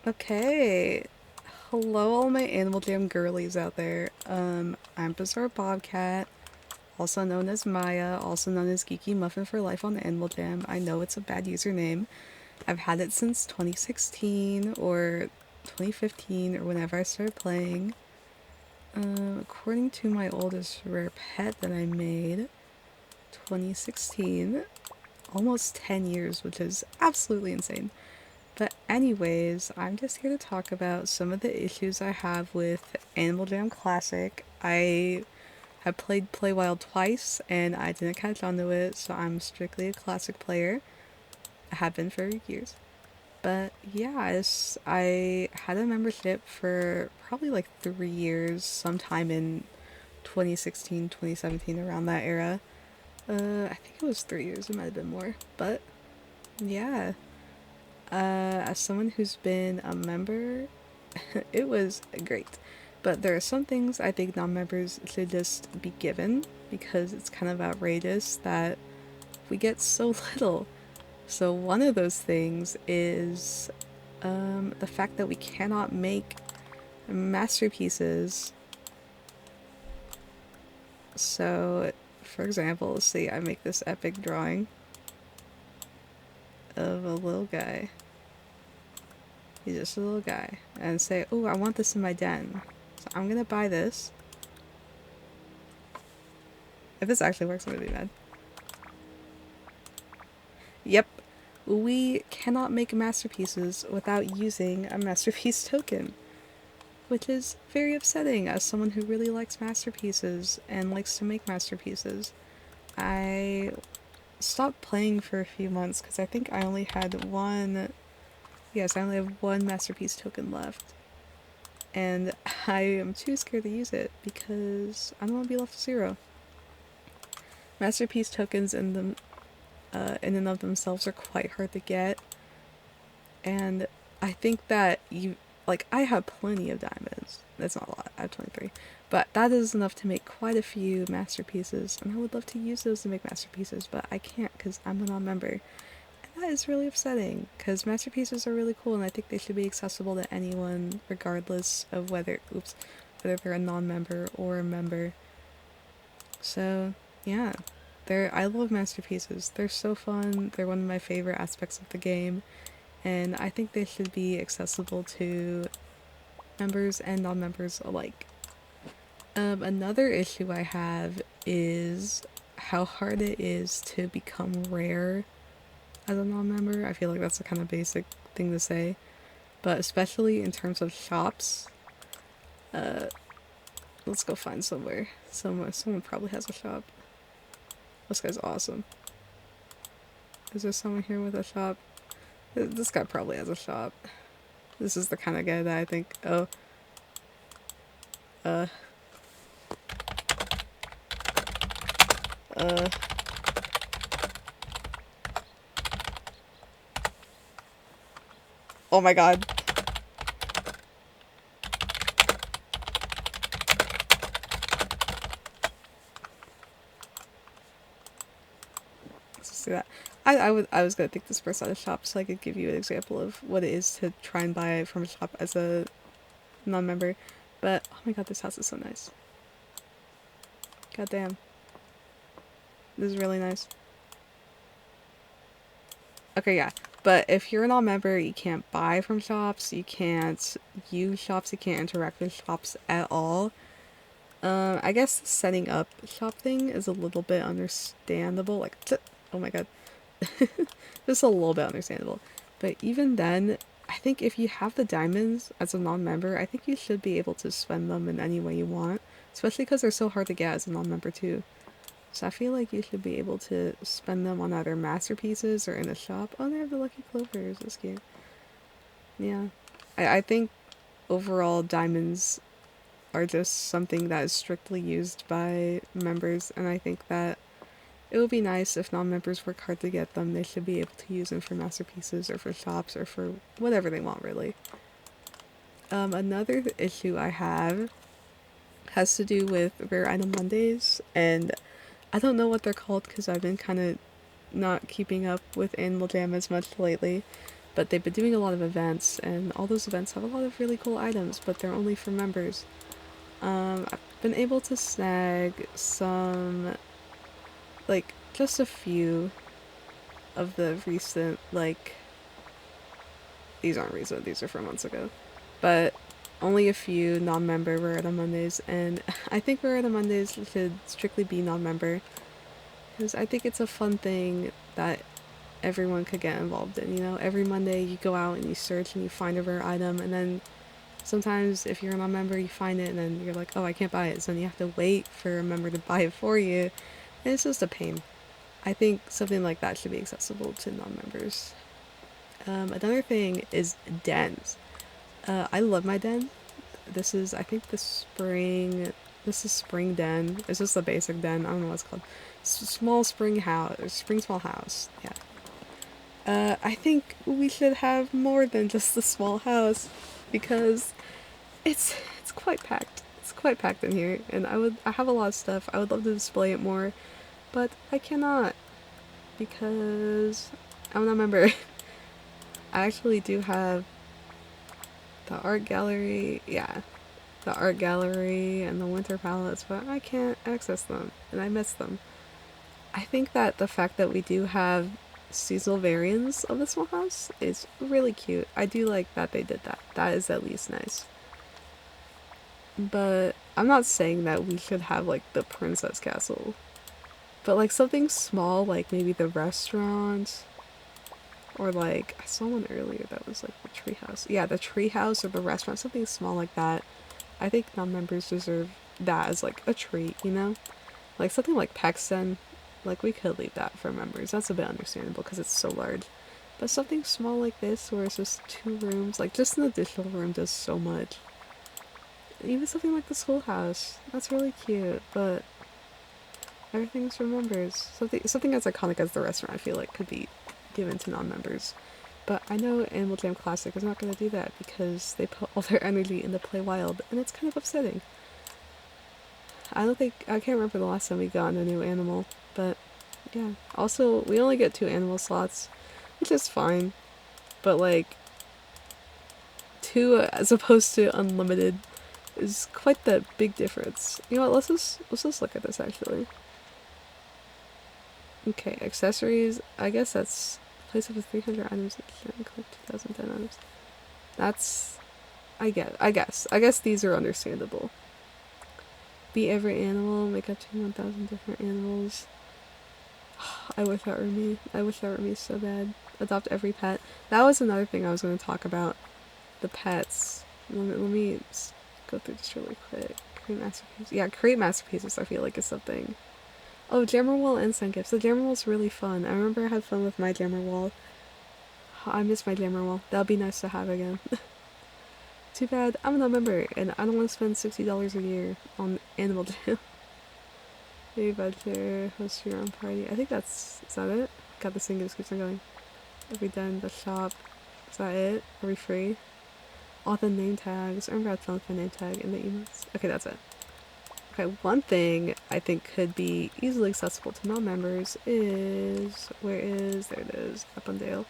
Okay. Hello, all my Animal Jam girlies out there. I'm Bizarre Bobcat, also known as Maya, also known as Geeky Muffin for Life on Animal Jam. I know it's a bad username. I've had it since 2016 or 2015 or whenever I started playing. According to my oldest rare pet that I made, 2016, almost 10 years, which is absolutely insane. But anyways, I'm just here to talk about some of the issues I have with Animal Jam Classic. I have played Play Wild twice and I didn't catch on to it, so I'm strictly a classic player. I have been for years. But yeah, I had a membership for probably like 3 years, sometime in 2016, 2017, around that era. I think it was 3 years, it might have been more. But yeah, as someone who's been a member, it was great. But there are some things I think non members should just be given because it's kind of outrageous that we get so little. So, one of those things is the fact that we cannot make masterpieces. So, for example, let's see, I make this epic drawing of a little guy. He's just a little guy. And say, oh, I want this in my den. So I'm gonna buy this. If this actually works, I'm gonna be mad. Yep, we cannot make masterpieces without using a masterpiece token, which is very upsetting as someone who really likes masterpieces and likes to make masterpieces. I stopped playing for a few months because I think I only had one. Yes, I only have one masterpiece token left. And I am too scared to use it because I don't want to be left to zero. Masterpiece tokens in and of themselves are quite hard to get, and I think that I have plenty of diamonds. That's not a lot. I have 23, but that is enough to make quite a few masterpieces, and I would love to use those to make masterpieces, but I can't because I'm a non-member. And that is really upsetting because masterpieces are really cool, and I think they should be accessible to anyone, regardless of whether they're a non-member or a member. So yeah, I love masterpieces. They're so fun. They're one of my favorite aspects of the game, and I think they should be accessible to members and non-members alike. Another issue I have is how hard it is to become rare as a non-member. I feel like that's a kind of basic thing to say, but especially in terms of shops. Uh, let's go find somewhere. Someone probably has a shop. This guy's awesome. Is there someone here with a shop? This guy probably has a shop. This is the kind of guy that I think, oh, uh, uh, oh my god. Let's see that. I was gonna take this person out of shop so I could give you an example of what it is to try and buy from a shop as a non-member. But oh my god, this house is so nice. God damn, this is really nice. Okay, yeah. But if you're a non-member, you can't buy from shops, you can't use shops, you can't interact with shops at all. I guess the setting up shop thing is a little bit understandable. Oh my god, just a little bit understandable. But even then, I think if you have the diamonds as a non-member, I think you should be able to spend them in any way you want. Especially because they're so hard to get as a non-member too. So I feel like you should be able to spend them on either masterpieces or in a shop. Oh, they have the lucky clovers. That's cute. Yeah. I think overall diamonds are just something that is strictly used by members, and I think that it would be nice if non-members work hard to get them. They should be able to use them for masterpieces or for shops or for whatever they want, really. Another issue I have has to do with Rare Item Mondays, and I don't know what they're called because I've been kind of not keeping up with Animal Jam as much lately. But they've been doing a lot of events, and all those events have a lot of really cool items, but they're only for members. I've been able to snag some, like, just a few of the recent, like, these aren't recent, these are from months ago, but only a few non-member Rarita Mondays, and I think Rarita Mondays should strictly be non-member, because I think it's a fun thing that everyone could get involved in, you know? Every Monday you go out and you search and you find a rare item, and then sometimes if you're a non-member you find it and then you're like, oh, I can't buy it, so then you have to wait for a member to buy it for you, and it's just a pain. I think something like that should be accessible to non-members. Another thing is dens. I love my den. This is, I think, this is spring den. It's just a basic den. I don't know what it's called. Small spring house, or spring small house. Yeah. I think we should have more than just the small house, because it's quite packed. It's quite packed in here, and I have a lot of stuff. I would love to display it more, but I cannot because I'm not a member. I actually do have the art gallery, yeah, the art gallery and the winter palettes, but I can't access them, and I miss them. I think that the fact that we do have seasonal variants of the small house is really cute. I do like that they did that. That is at least nice. But I'm not saying that we should have like the princess castle. But like something small, like maybe the restaurant, or like I saw one earlier that was like the treehouse. Yeah, the treehouse or the restaurant, something small like that. I think non-members deserve that as like a treat, you know? Like something like Paxton, like we could leave that for members. That's a bit understandable because it's so large. But something small like this where it's just 2 rooms, like just an additional room does so much. Even something like the schoolhouse, that's really cute, but everything's for members. Something as iconic as the restaurant I feel like could be given to non-members. But I know Animal Jam Classic is not going to do that because they put all their energy into Play Wild, and it's kind of upsetting. I can't remember the last time we got a new animal, but yeah. Also, we only get 2 animal slots, which is fine, but like, 2 as opposed to unlimited is quite the big difference. You know what, let's just look at this actually. Okay, accessories, I guess that's place up to 300 items and collect 2,010 items. That's, I guess these are understandable. Beat every animal, make up to 1,000 different animals. I wish that were me. I wish that were me so bad. Adopt every pet. That was another thing I was going to talk about. The pets. Let me go through this really quick. Create masterpieces. Yeah, create masterpieces I feel like is something. Oh, jammer wall and sun gifts. The jammer wall's really fun. I remember I had fun with my jammer wall. I miss my jammer wall. That'll be nice to have again. Too bad I'm not a member and I don't want to spend $60 a year on Animal Jam. Maybe Badger, host your own party. I think is that it? Got the single keeps on going. Are we done? The shop. Is that it? Are we free? All the name tags. I remember I had fun with the name tag and the emotes. Okay, that's it. Okay, one thing I think could be easily accessible to non-members is... there it is, Appendale.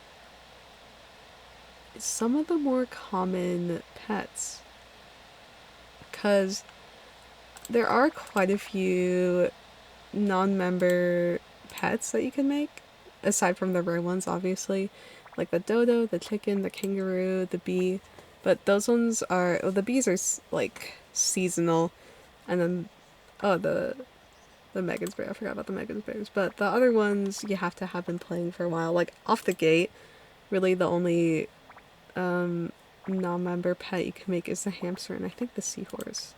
Some of the more common pets. Because there are quite a few non-member pets that you can make, aside from the rare ones, obviously. Like the dodo, the chicken, the kangaroo, the bee. But those ones are... well, the bees are, like, seasonal. And then, oh, the Megan's Bear. I forgot about the Megan's Bears. But the other ones, you have to have been playing for a while. Like, off the gate, really the only non-member pet you can make is the hamster and I think the seahorse.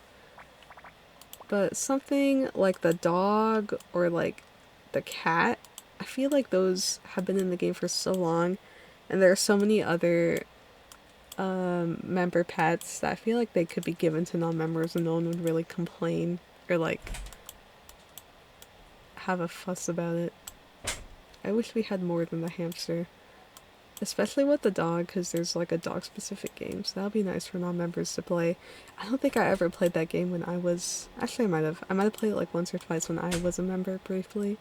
But something like the dog or like the cat, I feel like those have been in the game for so long. And there are so many other member pets that I feel like they could be given to non-members and no one would really complain or like have a fuss about it. I wish we had more than the hamster. Especially with the dog, because there's like a dog specific game, so that'll be nice for non-members to play. I don't think I ever played that game when I was... actually I might have played it like once or twice when I was a member briefly.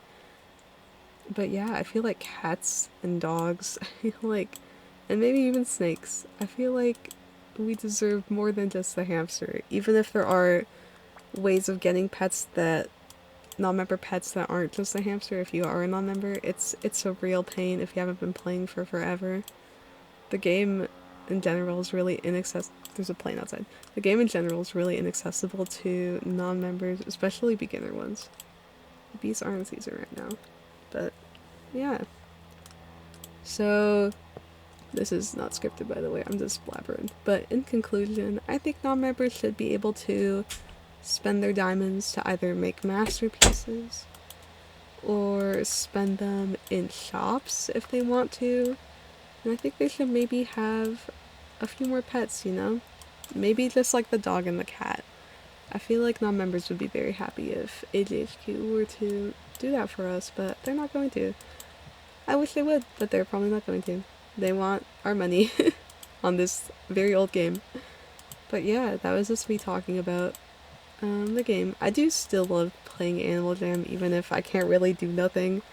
But yeah, I feel like cats and dogs, I feel like and maybe even snakes. I feel like we deserve more than just the hamster, even if there are ways of getting pets that non-member pets that aren't just a hamster. If you are a non-member, it's a real pain if you haven't been playing for forever. The game in general is really inaccessible. There's a plane outside. The game in general is really inaccessible to non-members, especially beginner ones. The bees are in season right now, but yeah. So this is not scripted, by the way. I'm just blabbering. But in conclusion, I think non-members should be able to spend their diamonds to either make masterpieces or spend them in shops if they want to. And I think they should maybe have a few more pets, you know? Maybe just like the dog and the cat. I feel like non-members would be very happy if AJHQ were to do that for us, but they're not going to. I wish they would, but they're probably not going to. They want our money on this very old game. But yeah, that was just me talking about the game. I do still love playing Animal Jam, even if I can't really do nothing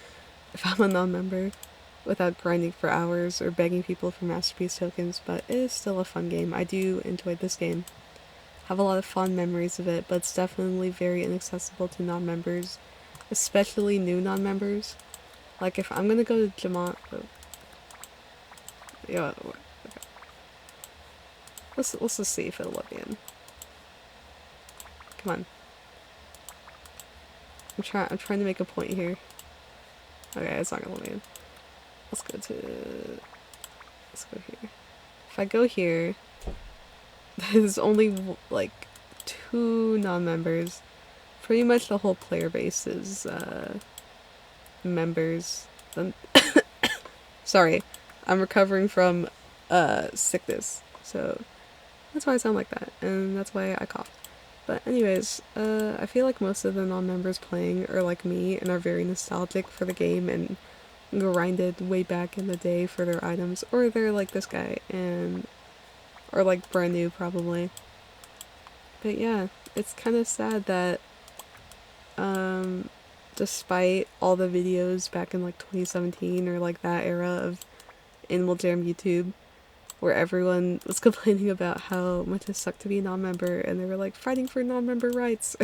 if I'm a non-member without grinding for hours or begging people for masterpiece tokens, but it is still a fun game. I do enjoy this game. Have a lot of fond memories of it, but it's definitely very inaccessible to non-members, especially new non-members. Like if I'm gonna go to Jamont, yeah, okay. Let's just see if it'll let me in. Come on. I'm trying to make a point here. Okay, it's not gonna let me in. Let's go here. If I go here, there's only like 2 non-members. Pretty much the whole player base is members. Sorry, I'm recovering from sickness, so that's why I sound like that, and that's why I coughed. But anyways, I feel like most of the non-members playing are like me and are very nostalgic for the game and grinded way back in the day for their items, or they're like this guy and or like brand new probably. But yeah, it's kind of sad that despite all the videos back in like 2017 or like that era of Animal Jam YouTube where everyone was complaining about how much it sucked to be a non-member and they were like fighting for non-member rights.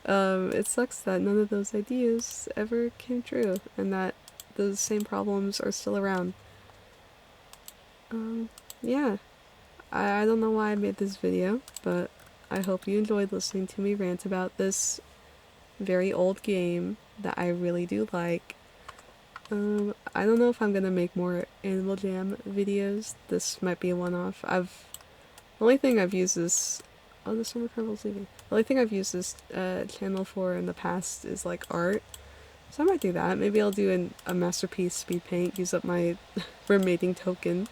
It sucks that none of those ideas ever came true and that those same problems are still around. Yeah, I don't know why I made this video, but I hope you enjoyed listening to me rant about this very old game that I really do like. I don't know if I'm gonna make more Animal Jam videos. This might be a one-off. The only thing I've used this... Oh, the Summer Carnival's leaving. The only thing I've used this channel for in the past is like art. So I might do that. Maybe I'll do a masterpiece speed paint, use up my remaining token.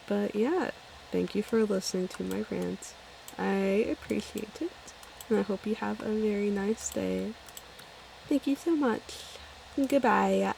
But yeah, thank you for listening to my rant. I appreciate it, and I hope you have a very nice day. Thank you so much. Goodbye.